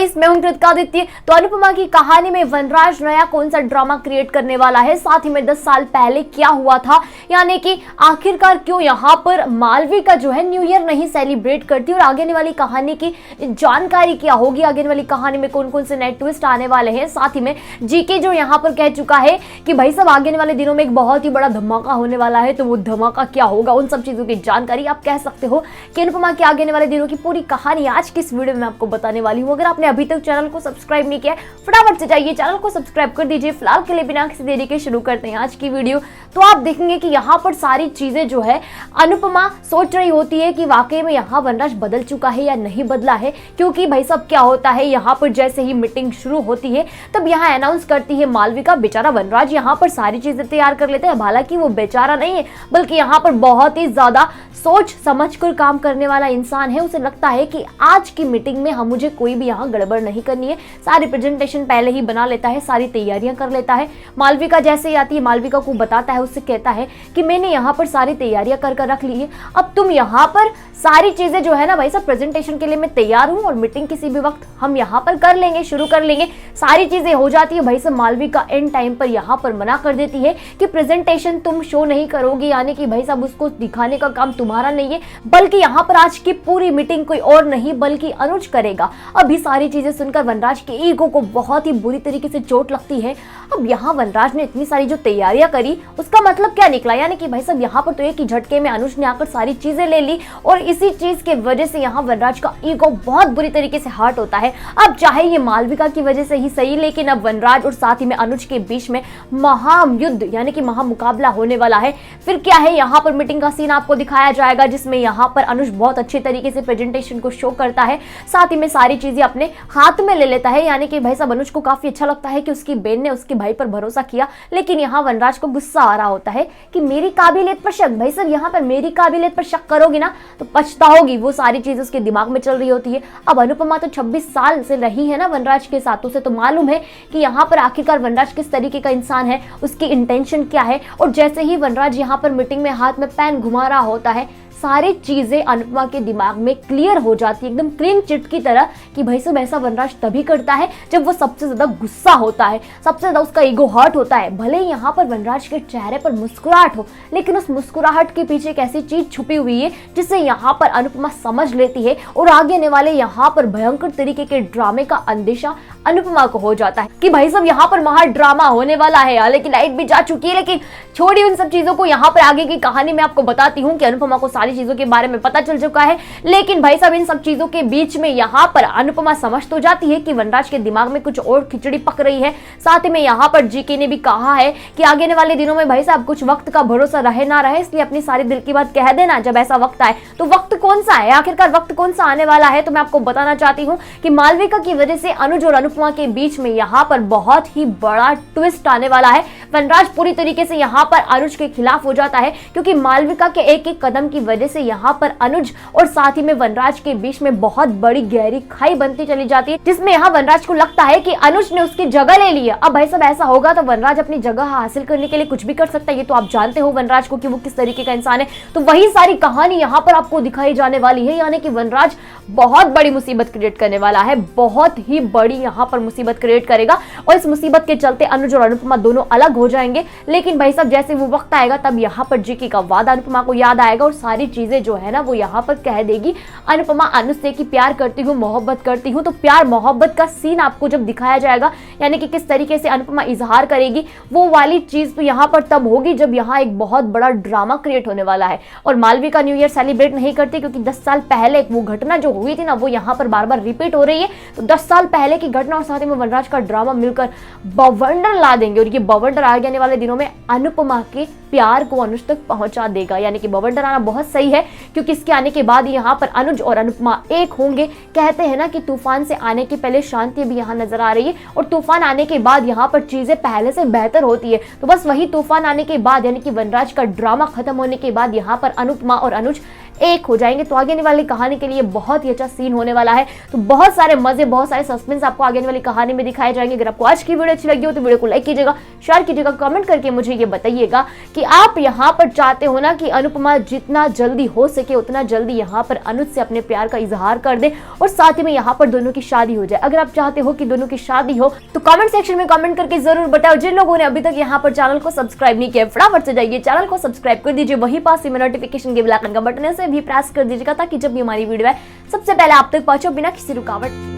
Guys, मैं हूं कृतिकादित्य। तो अनुपमा की कहानी में वनराज नया कौन सा ड्रामा क्रिएट करने वाला है, साथ ही में 10 साल पहले क्या हुआ था, यानी कि आखिरकार क्यों यहाँ पर मालविका जो है न्यू ईयर नहीं सेलिब्रेट करती, और आगे वाली कहानी की जानकारी क्या होगी, आगे वाली कहानी में कौन कौन से नए ट्विस्ट आने वाले हैं। साथ ही में जीके जो यहाँ पर कह चुका है कि भाई सब आगे वाले दिनों में एक बहुत ही बड़ा धमाका होने वाला है, तो वो धमाका क्या होगा, उन सब चीजों की जानकारी आप कह सकते हो कि अनुपमा के आगे वाले दिनों की पूरी कहानी आज की इस वीडियो में आपको बताने वाली हूँ। अगर आपने अभी तक चैनल को सब्सक्राइब नहीं किया, फटाफट से जाइए चैनल को सब्सक्राइब कर दीजिए। फिलहाल के लिए बिना किसी देरी के शुरू करते हैं आज की वीडियो। तो आप देखेंगे कि यहाँ पर सारी चीजें जो है अनुपमा सोच रही होती है कि वाकई में यहाँ वनराज बदल चुका है या नहीं बदला है, क्योंकि भाई सब क्या होता है यहाँ पर जैसे ही मीटिंग शुरू होती है तब यहाँ अनाउंस करती है मालविका। बेचारा वनराज यहाँ पर सारी चीजें तैयार कर लेते हैं, हालांकि वो बेचारा नहीं है बल्कि यहाँ पर बहुत ही ज्यादा सोच समझ कर काम करने वाला इंसान है। उसे लगता है कि आज की मीटिंग में हम मुझे कोई भी यहाँ गड़बड़ नहीं करनी है, सारी प्रेजेंटेशन पहले ही बना लेता है, सारी तैयारियां कर लेता है। मालविका जैसे ही आती है मालविका को बताता है, उससे कहता है कि मैंने यहाँ पर सारी तैयारियां कर रख ली है, अब तुम यहाँ पर सारी चीजें जो है ना भाई सब प्रेजेंटेशन के लिए मैं तैयार हूँ, और मीटिंग किसी भी वक्त हम यहाँ पर कर लेंगे, शुरू कर लेंगे। सारी चीजें हो जाती है भाई सब। मालविका एंड टाइम पर यहाँ पर मना कर देती है कि प्रेजेंटेशन तुम शो नहीं करोगी, यानी कि भाई साहब उसको दिखाने का काम तुम्हारा नहीं है, बल्कि यहाँ पर आज की पूरी मीटिंग कोई और नहीं बल्कि अनुज करेगा। अभी सारी चीजें सुनकर वनराज के ईगो को बहुत ही बुरी तरीके से चोट लगती है। अब यहाँ वनराज ने इतनी सारी जो तैयारियां करी उसका मतलब क्या निकला, यानी कि भाई साहब यहाँ पर तो एक ही झटके में अनुज ने आकर सारी चीजें ले ली, और इसी चीज के वजह से यहाँ वनराज का ईगो बहुत बुरी तरीके से हर्ट होता है। अब चाहे ये मालविका की वजह से ही सही, लेकिन अब वनराज और साथ ही में अनुज के बीच में महायुद्ध यानी कि महामुकाबला होने वाला है। फिर क्या है, यहाँ पर मीटिंग का सीन आपको दिखाया जाएगा जिसमें यहाँ पर अनुज बहुत अच्छे तरीके से प्रेजेंटेशन को शो करता है, साथ ही में सारी चीजें अपने हाथ में ले लेता है। यानी कि भाई साहब अनुज को काफी अच्छा लगता है कि उसकी बहन ने उसके भाई पर भरोसा किया, लेकिन यहाँ वनराज को गुस्सा आ रहा होता है कि मेरी काबिलियत पर शक, भाई साहब यहाँ पर मेरी काबिलियत पर शक करोगी ना तो पछताओगी। वो सारी चीज उसके दिमाग में चल रही होती है। अब अनुपमा तो 26 साल से रही है ना वनराज के साथ, उसे तो मालूम है कि यहाँ पर आखिरकार वनराज किस तरीके का इंसान है, उसकी इंटेंशन क्या है। और जैसे ही वनराज यहाँ पर मीटिंग में हाथ में पेन घुमा रहा होता है, सारी चीजें अनुपमा के दिमाग में क्लियर हो जाती है, एकदम क्लीन चिट की तरह कि भाई सब ऐसा वनराज तभी करता है जब वो सबसे ज्यादा गुस्सा होता है, सबसे ज्यादा उसका ईगो हर्ट होता है। भले ही यहाँ पर वनराज के चेहरे पर मुस्कुराहट हो, लेकिन उस मुस्कुराहट के पीछे एक ऐसी चीज छुपी हुई है जिसे यहाँ पर अनुपमा समझ लेती है, और आगे आने वाले यहाँ पर भयंकर तरीके के ड्रामे का अंदेशा अनुपमा को हो जाता है कि भाई सब यहाँ पर महा ड्रामा होने वाला है। हालांकि लाइट भी जा चुकी है, लेकिन छोड़ी उन सब चीजों को, यहाँ पर आगे की कहानी में आपको बताती हूँ कि अनुपमा को सारी चीजों के बारे में पता चल चुका है। लेकिन भाई साहब इन सब चीजों के बीच में यहाँ पर अनुपमा समझ तो जाती है कि वनराज के दिमाग में कुछ और खिचड़ी पक रही है। साथ ही में यहाँ पर जीके ने भी कहा है कि आगे वाले दिनों में भाई साहब कुछ वक्त का भरोसा रहे ना रहे, इसलिए अपनी सारी दिल की बात कह देना जब ऐसा वक्त आए। तो वक्त कौन सा है, आखिरकार वक्त कौन सा आने वाला है, तो मैं आपको बताना चाहती हूँ कि मालविका की वजह से अनुज और अनुपमा के बीच में यहाँ पर बहुत ही बड़ा ट्विस्ट आने वाला है। वनराज पूरी तरीके से यहाँ पर अनुज के खिलाफ हो जाता है, क्योंकि मालविका के एक एक कदम की वजह से यहाँ पर अनुज और साथ ही में वनराज के बीच में बहुत बड़ी गहरी खाई बनती चली जाती है, जिसमें यहाँ वनराज को लगता है कि अनुज ने उसकी जगह ले ली है। अब भाई सब ऐसा होगा तो वनराज अपनी जगह हासिल करने के लिए कुछ भी कर सकता है, ये तो आप जानते हो वनराज को कि वो किस तरीके का इंसान है। तो वही सारी कहानी यहाँ पर आपको दिखाई जाने वाली है, यानी कि वनराज बहुत बड़ी मुसीबत क्रिएट करने वाला है, बहुत ही बड़ी यहाँ पर मुसीबत क्रिएट करेगा, और इस मुसीबत के चलते अनुज और अनुपमा दोनों अलग हो जाएंगे। लेकिन भाई साहब जैसे वो वक्त आएगा तब यहाँ पर जीके का वादा अनुपमा को याद आएगा, और सारी चीजें जो है ना वो यहाँ पर कह देगी अनुपमा अनुज से कि प्यार करती हूँ, मोहब्बत करती हूँ। तो प्यार मोहब्बत का सीन आपको जब दिखाया जाएगा, यानी कि किस तरीके से अनुपमा इजहार करेगी, वो वाली चीज तो यहाँ पर तब होगी जब यहाँ एक बहुत बड़ा ड्रामा क्रिएट होने वाला है। और मालविका न्यू ईयर सेलिब्रेट नहीं करती, क्योंकि 10 साल पहले वो घटना जो हुई थी ना वो यहाँ पर बार बार रिपीट हो रही है। तो 10 साल पहले की घटना और साथ ही में वनराज का ड्रामा मिलकर बवंडर ला देंगे, और ये बवंडर आगे आने वाले दिनों में अनुपमा के प्यार को अनुज तक पहुंचा देगा। यानी कि बवंडर आना बहुत सही है, क्योंकि इसके आने के बाद यहाँ पर अनुज और अनुपमा एक होंगे। कहते हैं ना कि तूफान से आने के पहले शांति भी यहाँ नजर आ रही है, और तूफान आने के बाद यहाँ पर चीजें पहले से बेहतर होती है। तो बस वही तूफान आने के बाद यानी कि वनराज का ड्रामा खत्म होने के बाद यहाँ पर अनुपमा और अनुज एक हो जाएंगे। तो आगे वाली कहानी के लिए बहुत ही अच्छा सीन होने वाला है। तो बहुत सारे मजे, बहुत सारे सस्पेंस आपको आगे वाली कहानी में दिखाए जाएंगे। अगर आपको आज की वीडियो अच्छी लगी हो तो वीडियो को लाइक कीजिएगा, शेयर कीजिएगा, कमेंट करके मुझे ये बताइएगा कि आप यहाँ पर चाहते हो ना कि अनुपमा जितना जल्दी हो सके उतना जल्दी यहाँ पर अनुज से अपने प्यार का इजहार कर दे और साथ ही में यहाँ पर दोनों की शादी हो जाए। अगर आप चाहते हो कि दोनों की शादी हो तो कमेंट सेक्शन में कमेंट करके जरूर बताओ। जिन लोगों ने अभी तक यहाँ पर चैनल को सब्सक्राइब नहीं किया, फटाफट से जाइए चैनल को सब्सक्राइब कर दीजिए, वहीं पास में नोटिफिकेशन के बेल आइकन का बटन है से भी प्रेस कर दीजिएगा ताकि जब भी हमारी वीडियो है सबसे पहले आप तक पहुंचो बिना किसी रुकावट।